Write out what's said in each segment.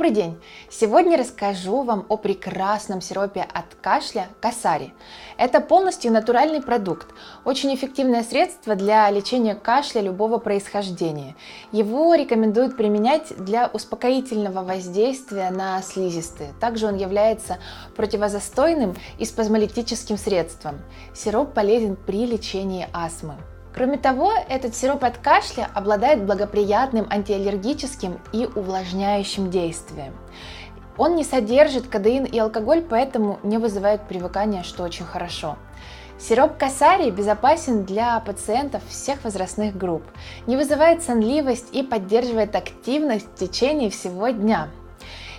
Добрый день! Сегодня расскажу вам о прекрасном сиропе от кашля Касари. Это полностью натуральный продукт, очень эффективное средство для лечения кашля любого происхождения. Его рекомендуют применять для успокоительного воздействия на слизистые. Также он является противозастойным и спазмолитическим средством. Сироп полезен при лечении астмы. Кроме того, этот сироп от кашля обладает благоприятным антиаллергическим и увлажняющим действием. Он не содержит кадеин и алкоголь, поэтому не вызывает привыкания, что очень хорошо. Сироп Касари безопасен для пациентов всех возрастных групп, не вызывает сонливость и поддерживает активность в течение всего дня.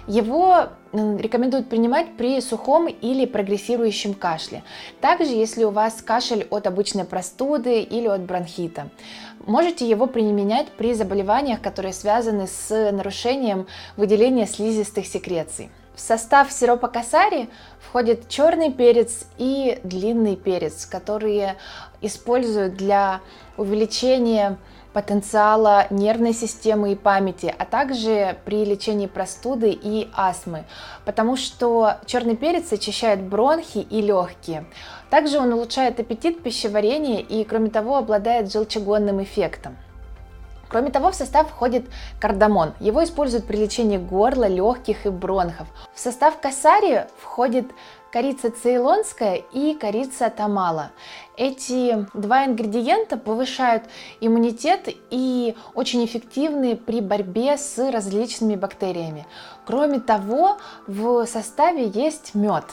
Его рекомендуют принимать при сухом или прогрессирующем кашле. Также, если у вас кашель от обычной простуды или от бронхита. Можете его применять при заболеваниях, которые связаны с нарушением выделения слизистых секреций. В состав сиропа Касари входит черный перец и длинный перец, которые используют для увеличения потенциала нервной системы и памяти, а также при лечении простуды и астмы, потому что черный перец очищает бронхи и легкие. Также он улучшает аппетит, пищеварение и, кроме того, обладает желчегонным эффектом. Кроме того, в состав входит кардамон. Его используют при лечении горла, легких и бронхов. В состав Касари входит корица цейлонская и корица тамала. Эти два ингредиента повышают иммунитет и очень эффективны при борьбе с различными бактериями. Кроме того, в составе есть мед.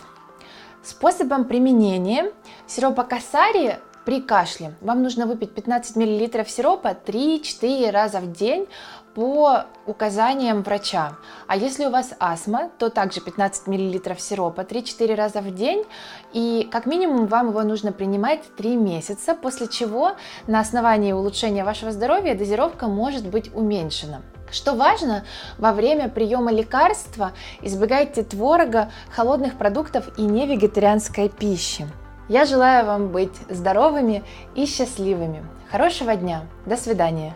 Способом применения сиропа Касари при кашле вам нужно выпить 15 мл сиропа 3-4 раза в день по указаниям врача. А если у вас астма, то также 15 мл сиропа 3-4 раза в день. И как минимум вам его нужно принимать 3 месяца, после чего на основании улучшения вашего здоровья дозировка может быть уменьшена. Что важно, во время приема лекарства избегайте творога, холодных продуктов и невегетарианской пищи. Я желаю вам быть здоровыми и счастливыми. Хорошего дня. До свидания.